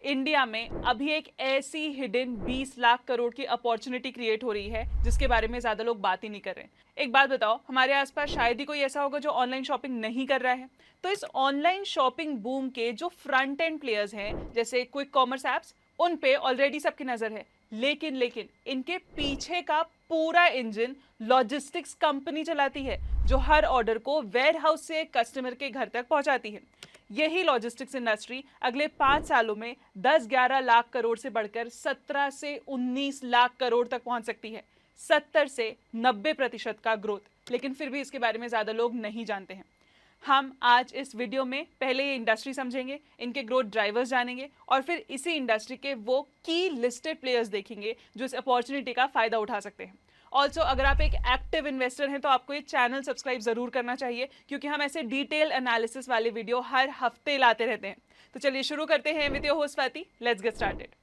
India में अभी एक ऐसी हिडन 20 लाख करोड़ की अपॉर्चुनिटी क्रिएट हो रही है जिसके बारे में ज्यादा लोग बात ही नहीं कर रहे। एक बात बताओ, हमारे आसपास शायद ही कोई ऐसा होगा जो ऑनलाइन शॉपिंग नहीं कर रहा है। तो इस ऑनलाइन शॉपिंग बूम के जो फ्रंट एंड प्लेयर्स हैं जैसे क्विक कॉमर्स एप्स, उन पे ऑलरेडी सबकी नजर है। लेकिन इनके पीछे का पूरा इंजन लॉजिस्टिक्स कंपनी चलाती है जो हर ऑर्डर को वेयर हाउस से कस्टमर के घर तक पहुंचाती है। यही लॉजिस्टिक्स इंडस्ट्री अगले 5 सालों में 10-11 लाख करोड़ से बढ़कर 17 से 19 लाख करोड़ तक पहुंच सकती है। 70 से 90% का ग्रोथ। लेकिन फिर भी इसके बारे में ज्यादा लोग नहीं जानते हैं। हम आज इस वीडियो में पहले ये इंडस्ट्री समझेंगे, इनके ग्रोथ ड्राइवर्स जानेंगे और फिर इसी इंडस्ट्री के वो की लिस्टेड प्लेयर्स देखेंगे जो इस अपॉर्चुनिटी का फायदा उठा सकते हैं। ऑल्सो अगर आप एक एक्टिव इन्वेस्टर हैं तो आपको ये चैनल सब्सक्राइब जरूर करना चाहिए, क्योंकि हम ऐसे डिटेल एनालिसिस वाले वीडियो हर हफ्ते लाते रहते हैं। तो चलिए शुरू करते हैं with your host Swati. Let's get started.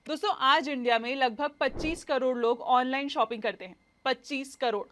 दोस्तों, आज इंडिया में लगभग 25 करोड़ लोग ऑनलाइन शॉपिंग करते हैं। 25 करोड़।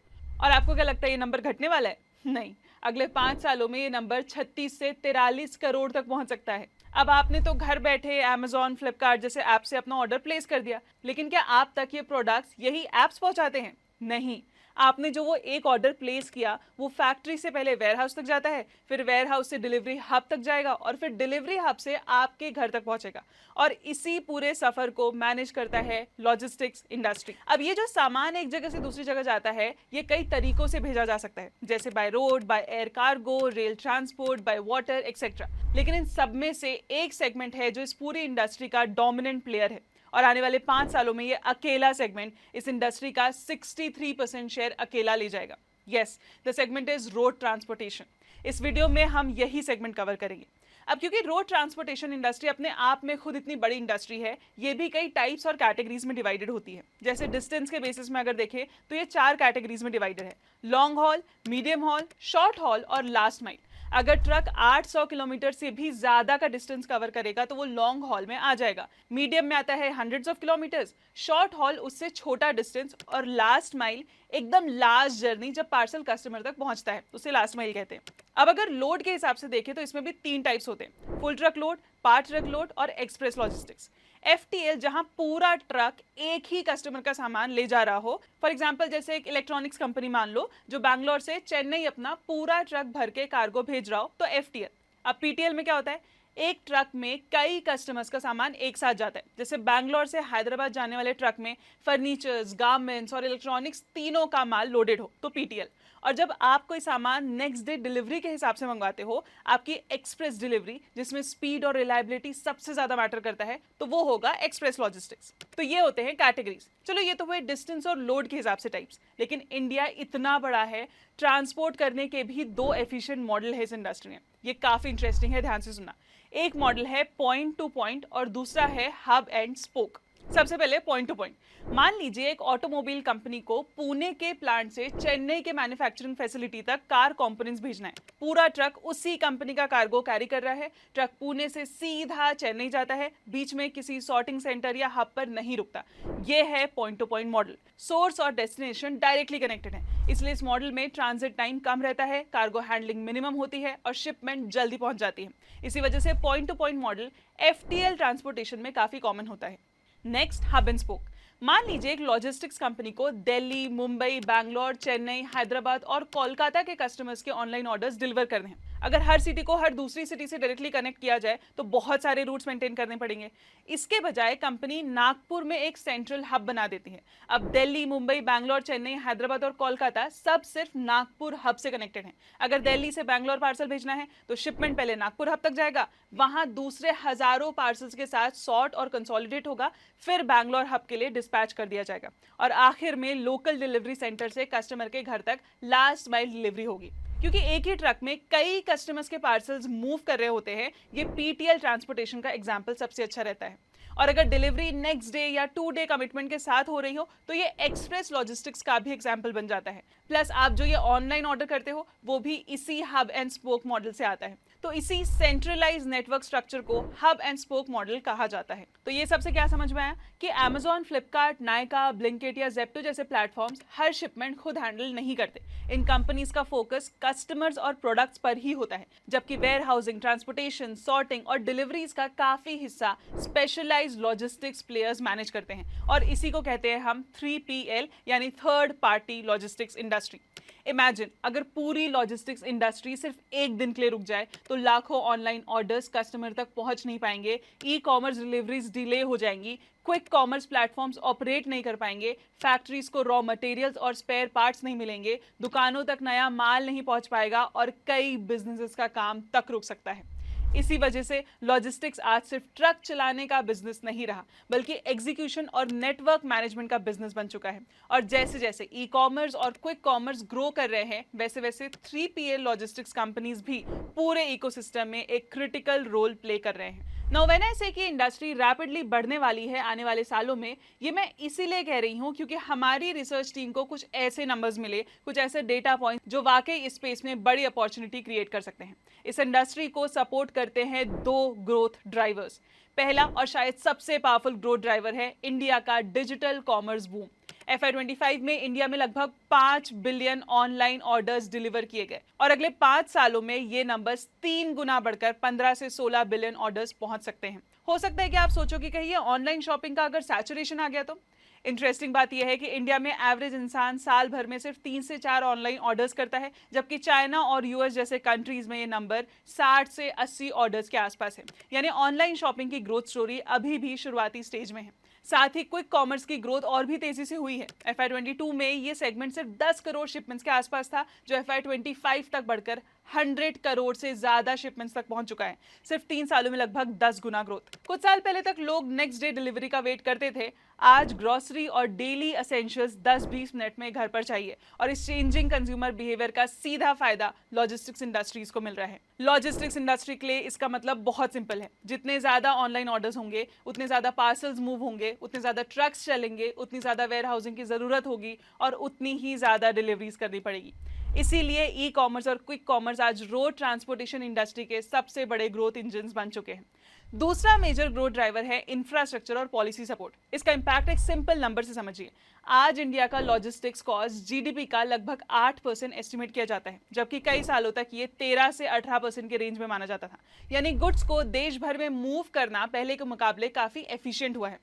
और आपको क्या लगता है ये नंबर घटने वाला है? नहीं, अगले 5 सालों में ये नंबर 36 से 43 करोड़ तक पहुंच सकता है। अब आपने तो घर बैठे Amazon, फ्लिपकार्ट जैसे ऐप से अपना ऑर्डर प्लेस कर दिया, लेकिन क्या आप तक ये प्रोडक्ट्स यही एप्स पहुंचाते हैं? नहीं। आपने जो वो एक ऑर्डर प्लेस किया वो फैक्ट्री से पहले वेयर हाउस तक जाता है, फिर वेयर हाउस से डिलीवरी हब तक जाएगा और फिर डिलीवरी हब से आपके घर तक पहुंचेगा। और इसी पूरे सफर को मैनेज करता है लॉजिस्टिक्स इंडस्ट्री। अब ये जो सामान एक जगह से दूसरी जगह जाता है ये कई तरीकों से भेजा जा सकता है, जैसे by road, by air cargo, rail transport, by water etcetera. लेकिन इन सब में से एक सेगमेंट है जो इस पूरी इंडस्ट्री का डोमिनेंट प्लेयर है और आने वाले 5 सालों में ये अकेला सेगमेंट इस इंडस्ट्री का 63% शेयर अकेला ले जाएगा। Yes, the segment is road transportation. इस वीडियो में हम यही सेगमेंट कवर करेंगे। अब क्योंकि रोड ट्रांसपोर्टेशन इंडस्ट्री अपने आप में खुद इतनी बड़ी इंडस्ट्री है, ये भी कई टाइप्स और कैटेगरीज में डिवाइडेड होती है। जैसे डिस्टेंस के बेसिस में अगर देखें तो ये 4 कैटेगरीज में डिवाइडेड है: long haul, medium hall, short hall और लास्ट माइल। अगर ट्रक 800 किलोमीटर से भी ज्यादा का डिस्टेंस कवर करेगा तो वो लॉन्ग हॉल में आ जाएगा। मीडियम में आता है hundreds of kilometres, short hall उससे छोटा डिस्टेंस और लास्ट माइल एकदम लास्ट जर्नी जब पार्सल कस्टमर तक पहुंचता है उसे लास्ट माइल कहते हैं। अब अगर लोड के हिसाब से देखें तो इसमें भी 3 टाइप्स होते हैं: full truck load, part truck load और एक्सप्रेस लॉजिस्टिक्स। FTL जहां पूरा ट्रक एक ही कस्टमर का सामान ले जा रहा हो, फॉर एग्जांपल जैसे एक इलेक्ट्रॉनिक्स कंपनी मान लो जो बैंगलोर से चेन्नई अपना पूरा ट्रक भर के कार्गो भेज रहा हो, तो FTL। अब PTL में क्या होता है? एक ट्रक में कई कस्टमर्स का सामान एक साथ जाता है। जैसे बैंगलोर से हैदराबाद जाने वाले ट्रक में फर्नीचर्स, गारमेंट्स और इलेक्ट्रॉनिक्स तीनों का माल लोडेड हो, तो PTL। और जब आप कोई सामान नेक्स्ट डे डिलीवरी के हिसाब से मंगवाते हो, आपकी एक्सप्रेस डिलीवरी जिसमें स्पीड और रिलायबिलिटी सबसे ज्यादा मैटर करता है, तो वो होगा एक्सप्रेस लॉजिस्टिक्स। तो ये होते हैं कैटेगरीज। चलो, ये तो हुए डिस्टेंस और लोड के हिसाब से टाइप्स। लेकिन इंडिया इतना बड़ा है, ट्रांसपोर्ट करने के भी 2 एफिशिएंट मॉडल है इस इंडस्ट्री में। ये काफी इंटरेस्टिंग है, ध्यान से सुनना। एक मॉडल है पॉइंट टू पॉइंट और दूसरा है हब एंड स्पोक। सबसे पहले पॉइंट टू पॉइंट। मान लीजिए एक ऑटोमोबाइल कंपनी को पुणे के प्लांट से चेन्नई के मैन्युफैक्चरिंग फैसिलिटी तक कार कंपोनेंट्स भेजना है। पूरा ट्रक उसी कंपनी का कार्गो कैरी कर रहा है। ट्रक पुणे से सीधा चेन्नई जाता है, बीच में किसी सॉर्टिंग सेंटर या हब पर नहीं रुकता। यह है point two point model. Source और डेस्टिनेशन डायरेक्टली कनेक्टेड है, इसलिए इस मॉडल में ट्रांजिट टाइम कम रहता है, कार्गो हैंडलिंग मिनिमम होती है और शिपमेंट जल्दी पहुंच जाती है। इसी वजह से point two point model FTL transportation में काफी कॉमन होता है। Next, hub and spoke. मान लीजिए एक लॉजिस्टिक्स कंपनी को दिल्ली, मुंबई, बैंगलोर, चेन्नई, हैदराबाद और कोलकाता के कस्टमर्स के ऑनलाइन ऑर्डर्स डिलीवर करने हैं। अगर हर सिटी को हर दूसरी सिटी से डायरेक्टली कनेक्ट किया जाए तो बहुत सारे रूट्स मेंटेन करने पड़ेंगे। इसके बजाय कंपनी नागपुर में एक सेंट्रल हब बना देती है। अब दिल्ली, मुंबई, बैंगलोर, चेन्नई, हैदराबाद और कोलकाता सब सिर्फ नागपुर हब से कनेक्टेड हैं। अगर दिल्ली से बैंगलोर पार्सल भेजना है तो शिपमेंट पहले नागपुर हब तक जाएगा, वहां दूसरे हजारों पार्सल्स के साथ सॉर्ट और कंसोलिडेट होगा, फिर बैंगलोर हब के लिए डिस्पैच कर दिया जाएगा और आखिर में लोकल डिलीवरी सेंटर से कस्टमर के घर तक लास्ट माइल डिलीवरी होगी। क्योंकि एक ही ट्रक में कई कस्टमर्स के पार्सल्स मूव कर रहे होते हैं, ये PTL ट्रांसपोर्टेशन का एग्जांपल सबसे अच्छा रहता है। और अगर डिलीवरी नेक्स्ट डे या 2 डे कमिटमेंट के साथ हो रही हो तो ये एक्सप्रेस लॉजिस्टिक्स का भी एग्जांपल बन जाता है। प्लस आप जो ये ऑनलाइन ऑर्डर करते हो वो भी इसी हब एंड स्पोक मॉडल से आता है। तो इसी सेंट्रलाइज नेटवर्क स्ट्रक्चर को हब एंड स्पोक मॉडल कहा जाता है। तो ये सबसे क्या समझ में आया कि Amazon, फ्लिपकार्ट, नायका, ब्लिंकिट या जेप्टो जैसे प्लेटफॉर्म्स हर शिपमेंट खुद हैंडल नहीं करते। इन कंपनीज का फोकस कस्टमर्स और प्रोडक्ट्स पर ही होता है, जबकि वेयर हाउसिंग, ट्रांसपोर्टेशन, सॉर्टिंग और डिलीवरीज का काफी हिस्सा स्पेशलाइज्ड लॉजिस्टिक्स प्लेयर्स मैनेज करते हैं और इसी को कहते हैं हम 3PL यानी third party logistics industry. Imagine अगर पूरी लॉजिस्टिक्स इंडस्ट्री सिर्फ एक दिन के लिए रुक जाए तो लाखों ऑनलाइन ऑर्डर्स कस्टमर तक पहुंच नहीं पाएंगे, ई कॉमर्स डिलीवरीज डिले हो जाएंगी, क्विक कॉमर्स प्लेटफॉर्म्स ऑपरेट नहीं कर पाएंगे, फैक्ट्रीज को रॉ मटेरियल्स और स्पेयर पार्ट्स नहीं मिलेंगे, दुकानों तक नया माल नहीं पहुंच पाएगा और कई बिजनेसेस का काम तक रुक सकता है। इसी वजह से लॉजिस्टिक्स आज सिर्फ ट्रक चलाने का बिजनेस नहीं रहा, बल्कि एग्जीक्यूशन और नेटवर्क मैनेजमेंट का बिजनेस बन चुका है। और जैसे जैसे ई कॉमर्स और क्विक कॉमर्स ग्रो कर रहे हैं, वैसे वैसे 3PL लॉजिस्टिक्स कंपनीज भी पूरे इकोसिस्टम में एक क्रिटिकल रोल प्ले कर रहे हैं। नाउ व्हेन आई से कि इंडस्ट्री रैपिडली बढ़ने वाली है आने वाले सालों में, ये मैं इसीलिए कह रही हूँ क्योंकि हमारी रिसर्च टीम को कुछ ऐसे नंबर्स मिले, कुछ ऐसे डेटा पॉइंट्स जो वाकई इस स्पेस में बड़ी अपॉर्चुनिटी क्रिएट कर सकते हैं। इस इंडस्ट्री को सपोर्ट करते हैं दो ग्रोथ ड्राइवर्स। पहला और शायद सबसे पावरफुल ग्रोथ ड्राइवर है इंडिया का डिजिटल कॉमर्स बूम। FY25 में इंडिया में लगभग 5 बिलियन ऑनलाइन ऑर्डर्स डिलीवर किए गए और अगले 5 सालों में ये नंबर्स 3 गुना बढ़कर 15 से 16 बिलियन ऑर्डर्स पहुंच सकते हैं। हो सकता है कि आप सोचो कि कहीं ऑनलाइन शॉपिंग का अगर सैचुरेशन आ गया तो। इंटरेस्टिंग बात यह है कि इंडिया में एवरेज इंसान साल भर में सिर्फ 3 से 4 ऑनलाइन ऑर्डर्स करता है, जबकि चाइना और यूएस जैसे कंट्रीज में ये नंबर 60 से 80 ऑर्डर्स के आसपास है। यानी ऑनलाइन शॉपिंग की ग्रोथ स्टोरी अभी भी शुरुआती स्टेज में है। साथ ही क्विक कॉमर्स की ग्रोथ और भी तेजी से हुई है। FY22 में ये सेगमेंट सिर्फ 10 करोड़ शिपमेंट्स के आसपास था, जो FY25 तक बढ़कर 100 करोड़ से ज्यादा शिपमेंट्स तक पहुंच चुका है। सिर्फ 3 सालों में लगभग 10 गुना ग्रोथ। कुछ साल पहले तक लोग नेक्स्ट डे डिलीवरी का वेट करते थे, आज ग्रोसरी और डेली एसेंशियल्स 10-20 मिनट में घर पर चाहिए और इस चेंजिंग कंज्यूमर बिहेवियर का सीधा फायदा लॉजिस्टिक्स इंडस्ट्रीज को मिल रहा है। लॉजिस्टिक्स इंडस्ट्री के लिए इसका मतलब बहुत सिंपल है, जितने ज्यादा ऑनलाइन ऑर्डर्स होंगे उतने ज्यादा पार्सल्स मूव होंगे, उतने ज्यादा ट्रक्स चलेंगे, उतनी ज्यादा वेयर हाउसिंग की जरूरत होगी और उतनी ही ज्यादा डिलीवरीज करनी पड़ेगी। इसीलिए ई कॉमर्स और क्विक कॉमर्स आज रोड ट्रांसपोर्टेशन इंडस्ट्री के सबसे बड़े ग्रोथ इंजन्स बन चुके हैं। दूसरा मेजर ग्रोथ ड्राइवर है इंफ्रास्ट्रक्चर और पॉलिसी सपोर्ट। इसका इंपैक्ट एक सिंपल नंबर से समझिए। आज इंडिया का लॉजिस्टिक्स कॉस्ट जीडीपी का लगभग 8% एस्टिमेट किया जाता है, जबकि कई सालों तक ये 13 से 18% के रेंज में माना जाता था। यानी गुड्स को देश भर में मूव करना पहले के मुकाबले काफी एफिशिएंट हुआ है।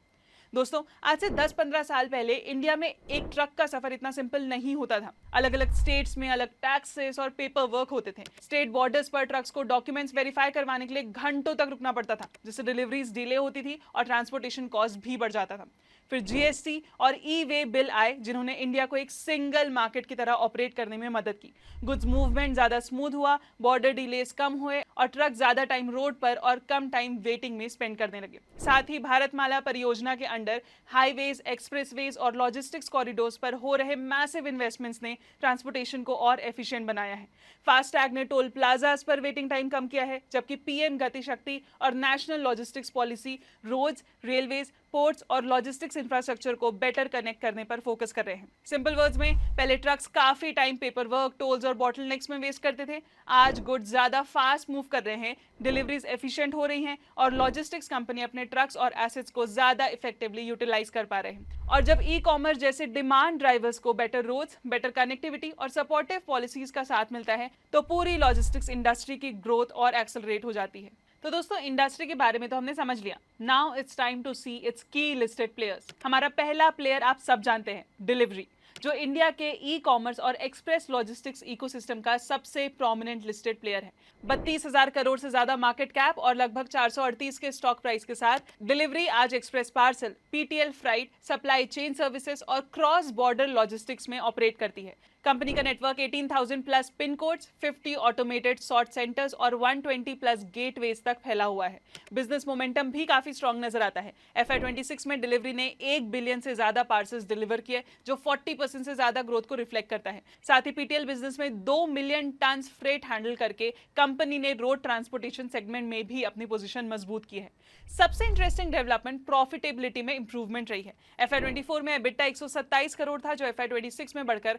दोस्तों, आज से 10-15 साल पहले इंडिया में एक ट्रक का सफर इतना सिंपल नहीं होता था। अलग अलग स्टेट्स में अलग टैक्सेस और पेपर वर्क होते थे। स्टेट बॉर्डर्स पर ट्रक्स को डॉक्यूमेंट्स वेरीफाई करवाने के लिए घंटों तक रुकना पड़ता था, जिससे डिलीवरीज डिले होती थी और ट्रांसपोर्टेशन कॉस्ट भी बढ़ जाता था। फिर जीएसटी और ई वे बिल आए, जिन्होंने इंडिया को एक सिंगल मार्केट की तरह ऑपरेट करने में मदद की। गुड्स मूवमेंट ज्यादा स्मूथ हुआ, बॉर्डर डिलेस कम हुए और ट्रक ज्यादा टाइम रोड पर और कम टाइम वेटिंग में स्पेंड करने लगे। साथ ही भारतमाला परियोजना के अंडर हाईवेज, एक्सप्रेसवेज और लॉजिस्टिक्स कॉरिडोर्स पर हो रहे मैसिव इन्वेस्टमेंट्स ने ट्रांसपोर्टेशन को और एफिशिएंट बनाया है। फास्टैग ने टोल प्लाजास पर वेटिंग टाइम कम किया है, जबकि पीएम गति शक्ति और national logistics policy roads, railways, ports और लॉजिस्टिक्स इंफ्रास्ट्रक्चर को बेटर कनेक्ट करने पर फोकस कर रहे हैं। सिंपल वर्ड्स में, पहले ट्रक्स काफी टाइम पेपर वर्क, टोल्स और बॉटलनेक्स में वेस्ट करते थे। आज गुड्स ज्यादा फास्ट मूव कर रहे हैं, डिलीवरीज एफिशिएंट हो रही हैं और लॉजिस्टिक्स कंपनी अपने ट्रक्स और एसेट्स को ज्यादा इफेक्टिवली यूटिलाइज कर पा रहे हैं। और जब ई कॉमर्स जैसे डिमांड ड्राइवर्स को बेटर रोड्स, बेटर कनेक्टिविटी और सपोर्टिव पॉलिसीज का साथ मिलता है, तो पूरी लॉजिस्टिक्स इंडस्ट्री की ग्रोथ और एक्सेलरेट हो जाती है। तो दोस्तों, इंडस्ट्री के बारे में तो हमने समझ लिया। Now it's time to see its key listed players. हमारा पहला प्लेयर आप सब जानते हैं, डिलीवरी, जो इंडिया के ई कॉमर्स और एक्सप्रेस लॉजिस्टिक्स इकोसिस्टम का सबसे प्रोमिनेंट लिस्टेड प्लेयर है। 32,000 करोड़ से ज्यादा मार्केट कैप और लगभग 438 के स्टॉक प्राइस के साथ डिलीवरी आज express parcel, PTL freight, supply chain services और क्रॉस बॉर्डर लॉजिस्टिक्स में ऑपरेट करती है। कंपनी का network 18,000 plus pin codes, 50 automated sort centres और 120 प्लस गेटवेज तक फैला हुआ है। बिजनेस मोमेंटम भी काफी स्ट्रांग नजर आता है। FY26 में डिलीवरी ने 1 बिलियन से ज्यादा पार्सल्स डिलीवर किए, जो 40% से ज्यादा ग्रोथ को रिफ्लेक्ट करता है। साथ ही पीटीएल बिजनेस में 2 मिलियन टन फ्रेट हैंडल करके कंपनी ने रोड ट्रांसपोर्टेशन सेगमेंट में भी अपनी पोजीशन मजबूत की है। सबसे इंटरेस्टिंग डेवलपमेंट प्रॉफिटेबिलिटी में इंप्रूवमेंट रही है। FY24 में EBITDA 127 करोड़ था, जो FY26 में बढ़कर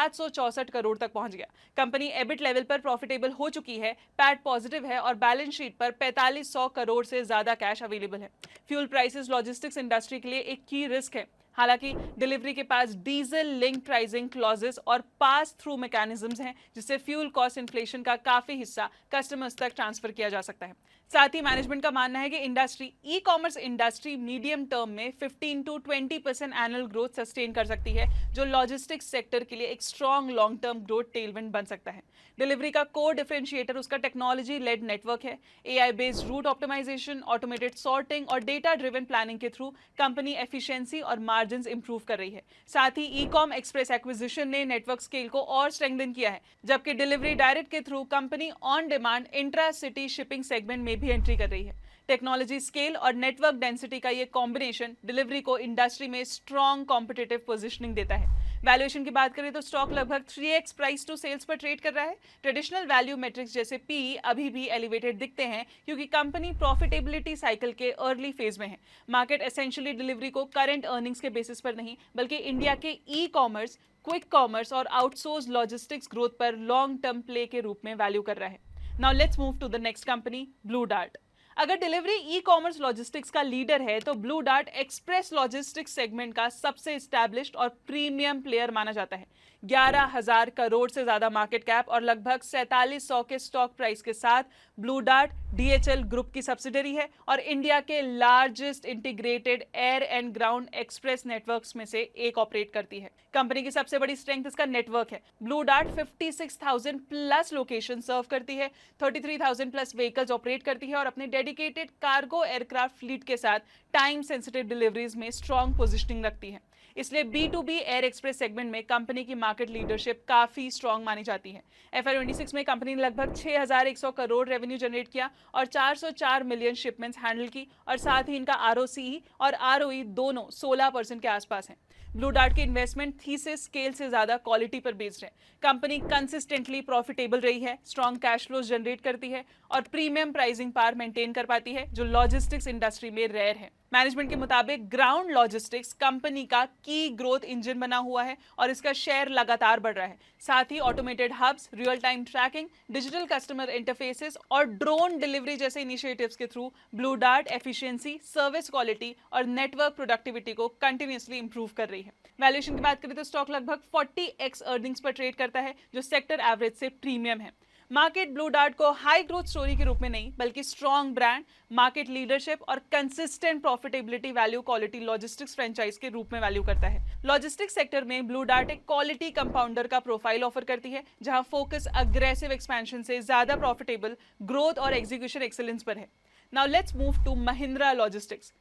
764 करोड़ तक पहुंच गया। कंपनी एबिट लेवल पर प्रॉफिटेबल हो चुकी है, पैट पॉजिटिव है और बैलेंस शीट पर 4500 करोड़ से ज्यादा कैश अवेलेबल है। फ्यूल प्राइसेस लॉजिस्टिक्स इंडस्ट्री के लिए एक की रिस्क है। हालांकि डिलीवरी के पास डीजल लिंक प्राइसिंग क्लॉजेस और पास थ्रू मैकेनिज्म्स हैं, जिससे फ्यूल कॉस्ट इन्फ्लेशन का काफी हिस्सा कस्टमर्स तक ट्रांसफर किया जा सकता है। साथ ही मैनेजमेंट का मानना है कि e commerce industry medium term में 15 to 20% एनुअल ग्रोथ सस्टेन कर सकती है, जो लॉजिस्टिक्स सेक्टर के लिए एक strong long term growth tailwind बन सकता है। डिलीवरी का कोर डिफरेंशिएटर उसका टेक्नोलॉजी लेड नेटवर्क है। AI based route optimisation, automated sorting और डेटा ड्रिवन प्लानिंग के थ्रू कंपनी एफिशिएंसी और मार्जिन्स इंप्रूव कर रही है। साथ ही ई कॉम एक्सप्रेस एक्विजिशन ने नेटवर्क स्केल को और स्ट्रेंथन किया है, जबकि डिलीवरी डायरेक्ट के through company on demand intra city shipping segment में भी एंट्री कर रही है। टेक्नोलॉजी स्केल और नेटवर्क डेंसिटी का ये कॉम्बिनेशन डिलीवरी को इंडस्ट्री में स्ट्रॉन्ग कॉम्पिटिटिव पोजीशनिंग देता है। वैल्यूएशन की बात करें तो स्टॉक लगभग 3x प्राइस टू सेल्स पर ट्रेड कर रहा है। ट्रेडिशनल वैल्यू मेट्रिक्स जैसे पीई अभी भी एलिवेटेड दिखते हैं, क्योंकि कंपनी प्रॉफिटेबिलिटी साइकिल के अर्ली फेज में है। मार्केट एसेंशियली डिलीवरी को करंट अर्निंग्स के बेसिस पर नहीं, बल्कि इंडिया के ई कॉमर्स, क्विक कॉमर्स और आउटसोर्स लॉजिस्टिक्स ग्रोथ पर लॉन्ग टर्म प्ले के रूप में वैल्यू कर रहा है। Now let's move to the next company, blue dart. अगर डिलीवरी ई कॉमर्स लॉजिस्टिक्स का लीडर है, तो blue dart express logistics segment का सबसे एस्टैब्लिश्ड और प्रीमियम प्लेयर माना जाता है। 11,000 करोड़ से ज्यादा मार्केट कैप और लगभग 4700 के स्टॉक प्राइस के साथ ब्लू डार्ट डीएचएल ग्रुप की सब्सिडरी है और इंडिया के largest integrated air and ground express networks में से एक ऑपरेट करती है। कंपनी की सबसे बड़ी स्ट्रेंथ इसका नेटवर्क है। ब्लू डार्ट 56,000 प्लस लोकेशन सर्व करती है, 33,000 प्लस व्हीकल्स ऑपरेट करती है और अपने डेडिकेटेड कार्गो एयरक्राफ्ट फ्लीट के साथ टाइम सेंसिटिव डिलीवरीज में स्ट्रॉन्ग पोजीशनिंग रखती है। इसलिए B2B एयर एक्सप्रेस सेगमेंट में कंपनी की मार्केट लीडरशिप काफी स्ट्रॉन्ग मानी जाती है। FY26 में कंपनी ने लगभग 6,100 करोड़ रेवेन्यू जनरेट किया और 404 मिलियन शिपमेंट्स हैंडल की, और साथ ही इनका ROCE और ROE दोनों 16% के आसपास हैं। ब्लू डार्ट की इन्वेस्टमेंट थीसिस स्केल से ज्यादा क्वालिटी पर बेस्ड है। कंपनी कंसिस्टेंटली प्रॉफिटेबल रही है, स्ट्रॉन्ग कैश फ्लोज जनरेट करती है और प्रीमियम प्राइसिंग पावर मेंटेन कर पाती है, जो लॉजिस्टिक्स इंडस्ट्री में रेयर है। मैनेजमेंट के मुताबिक ग्राउंड लॉजिस्टिक्स कंपनी का की ग्रोथ इंजन बना हुआ है और इसका शेयर लगातार बढ़ रहा है। साथ ही automated hubs, real time tracking, digital customer interfaces और ड्रोन डिलीवरी जैसे इनिशिएटिव्स के through Blue Dart efficiency, service quality और नेटवर्क प्रोडक्टिविटी को कंटिन्यूअसली इंप्रूव कर रही है। वैल्यूएशन की बात करें तो स्टॉक लगभग 40x अर्निंग्स पर ट्रेड करता है, जो सेक्टर एवरेज से प्रीमियम है। मार्केट ब्लू डार्ट को हाई ग्रोथ स्टोरी के रूप में नहीं, बल्कि स्ट्रॉन्ग ब्रांड, मार्केट लीडरशिप और consistent profitability value quality logistics franchise के रूप में वैल्यू करता है। लॉजिस्टिक्स सेक्टर में ब्लू डार्ट एक क्वालिटी कंपाउंडर का प्रोफाइल ऑफर करती है, जहां फोकस अग्रेसिव एक्सपेंशन से ज्यादा प्रॉफिटेबल ग्रोथ और एग्जीक्यूशन एक्सीलेंस पर है। Now let's move to Mahindra logistics.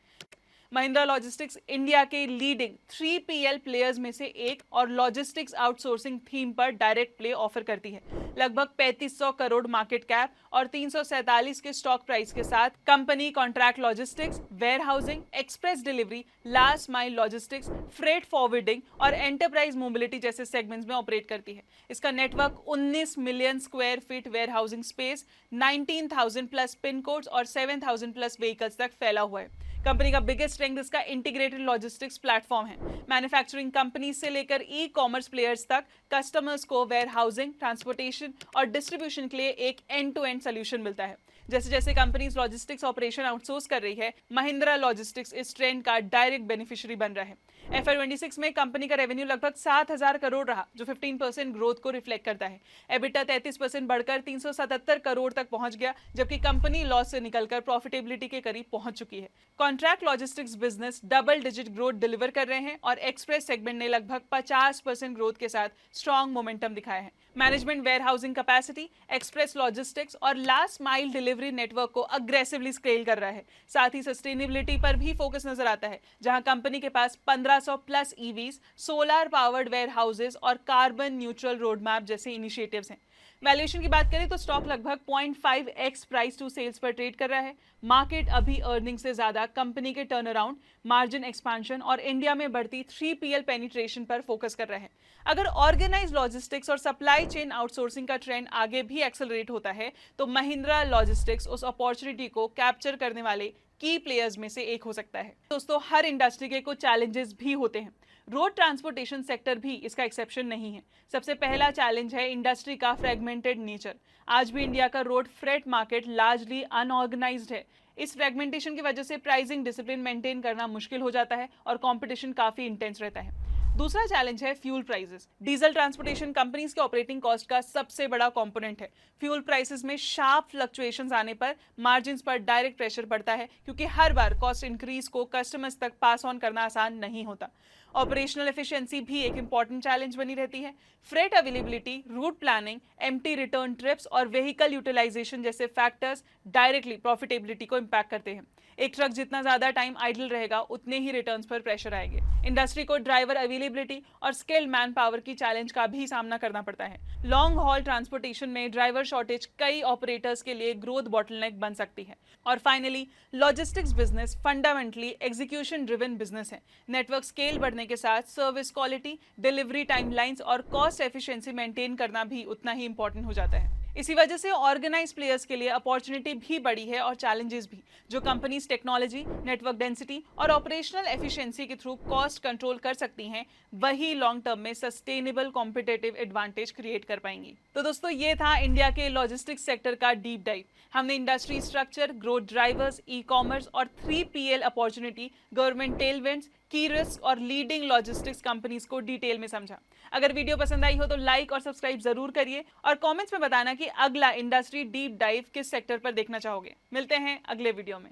Mahindra logistics India के लीडिंग 3PL प्लेयर्स में से एक और लॉजिस्टिक्स आउटसोर्सिंग थीम पर डायरेक्ट प्ले ऑफर करती है। लगभग 3500 करोड़ मार्केट कैप और 347 के स्टॉक प्राइस के साथ company contract logistics, warehousing, express delivery, last mile logistics, freight forwarding और एंटरप्राइज मोबिलिटी जैसे सेगमेंट्स में ऑपरेट करती है। इसका network 19 million square feet warehousing space, 19,000 plus pin codes और 7,000 प्लस व्हीकल्स तक फैला हुआ है। कंपनी का बिगेस्ट स्ट्रेंथ इसका इंटीग्रेटेड लॉजिस्टिक्स प्लेटफॉर्म है। मैन्युफैक्चरिंग कंपनी से लेकर ई कॉमर्स प्लेयर्स तक कस्टमर्स को वेयर हाउसिंग, ट्रांसपोर्टेशन और डिस्ट्रीब्यूशन के लिए एक एंड टू एंड सोल्यूशन मिलता है। जैसे जैसे कंपनीज लॉजिस्टिक्स ऑपरेशन आउटसोर्स कर रही है, महिंद्रा लॉजिस्टिक्स इस ट्रेंड का डायरेक्ट बेनिफिशियरी बन रहा है। FY26 में कंपनी का रेवेन्यू लगभग 7,000 करोड़ रहा, जो 15% ग्रोथ को रिफ्लेक्ट करता है। एबिटा 33% बढ़कर 377 करोड़ तक पहुंच गया, जबकि कंपनी लॉस से निकलकर प्रॉफिटेबिलिटी के करीब पहुंच चुकी है। Contract logistics business double digit growth deliver कर रहे हैं और एक्सप्रेस सेगमेंट ने लगभग 50% ग्रोथ के साथ स्ट्रॉन्ग मोमेंटम दिखाया है। Management warehousing capacity, express logistics और लास्ट माइल डिलीवरी नेटवर्क को अग्रेसिवली स्केल कर रहा है। साथ ही सस्टेनेबिलिटी पर भी फोकस नजर आता है, जहां कंपनी के पास 1500 plus EVs, solar powered warehouses और कार्बन न्यूट्रल रोड मैप जैसे इनिशिएटिव्स हैं। वैल्यूएशन की बात करें तो स्टॉक लगभग 0.5x प्राइस टू सेल्स पर ट्रेड कर रहा है। मार्केट अभी अर्निंग से ज्यादा कंपनी के टर्न अराउंड, मार्जिन एक्सपेंशन और इंडिया में बढ़ती 3PL पेनिट्रेशन पर फोकस कर रहा है। अगर ऑर्गेनाइज लॉजिस्टिक्स और सप्लाई चेन आउटसोर्सिंग का ट्रेंड आगे भी एक्सेलरेट होता है, तो महिंद्रा लॉजिस्टिक्स उस अपॉर्चुनिटी को कैप्चर करने वाले की प्लेयर्स में से एक हो सकता है। दोस्तों, हर इंडस्ट्री के कुछ चैलेंजेस भी होते हैं। रोड ट्रांसपोर्टेशन सेक्टर भी इसका एक्सेप्शन नहीं है। सबसे पहला चैलेंज है इंडस्ट्री का फ्रेगमेंटेड नेचर। आज भी इंडिया का road freight market largely unorganised है। इस फ्रेगमेंटेशन की वजह से प्राइसिंग डिसिप्लिन मेंटेन करना मुश्किल हो जाता है और कंपटीशन काफी इंटेंस रहता है। दूसरा चैलेंज है fuel prices. Diesel transportation companies के ऑपरेटिंग कॉस्ट का सबसे बड़ा कंपोनेंट है। फ्यूल प्राइसेस में शार्प फ्लक्चुएशंस आने पर मार्जिन्स पर डायरेक्ट प्रेशर पड़ता है, क्योंकि हर बार कॉस्ट इंक्रीज को कस्टमर्स तक पास ऑन करना आसान नहीं होता। ऑपरेशनल एफिशिएंसी भी एक इंपॉर्टेंट चैलेंज बनी रहती है। Freight availability, route planning, empty return trips और व्हीकल यूटिलाइजेशन जैसे फैक्टर्स डायरेक्टली प्रॉफिटेबिलिटी को इम्पैक्ट करते हैं। एक ट्रक जितना ज्यादा टाइम आइडल रहेगा, उतने ही रिटर्न्स पर प्रेशर आएंगे। इंडस्ट्री को ड्राइवर अवेलेबिलिटी और स्किल्ड मैन पावर की चैलेंज का भी सामना करना पड़ता है। लॉन्ग हॉल ट्रांसपोर्टेशन में ड्राइवर शॉर्टेज कई ऑपरेटर्स के लिए ग्रोथ बॉटलनेक बन सकती है। और finally, logistics business fundamentally execution driven business है। नेटवर्क स्केल बढ़ने के साथ सर्विस क्वालिटी, डिलीवरी टाइमलाइंस और कॉस्ट एफिशिएंसी मेंटेन करना भी उतना ही इंपॉर्टेंट हो जाता है। इसी वजह से ऑर्गेनाइज प्लेयर्स के लिए अपॉर्चुनिटी भी बढ़ी है और चैलेंजेस भी। जो कंपनीज टेक्नोलॉजी, नेटवर्क डेंसिटी और ऑपरेशनल एफिशिएंसी के थ्रू कॉस्ट कंट्रोल कर सकती हैं, वही लॉन्ग टर्म में सस्टेनेबल कॉम्पिटिटिव एडवांटेज क्रिएट कर पाएंगी। तो दोस्तों, ये था इंडिया के लॉजिस्टिक्स सेक्टर का डीप डाइव। हमने industry structure, growth drivers, e commerce और 3PL अपॉर्चुनिटी, गवर्नमेंट टेलविंड्स, की रिस्क और लीडिंग लॉजिस्टिक्स कंपनीज को डिटेल में समझा। अगर वीडियो पसंद आई हो तो लाइक और सब्सक्राइब जरूर करिए और कमेंट्स में बताना कि अगला इंडस्ट्री डीप डाइव किस सेक्टर पर देखना चाहोगे। मिलते हैं अगले वीडियो में।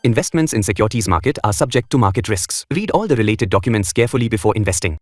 Investments in securities market are subject to market risks. Read all the related documents carefully before investing.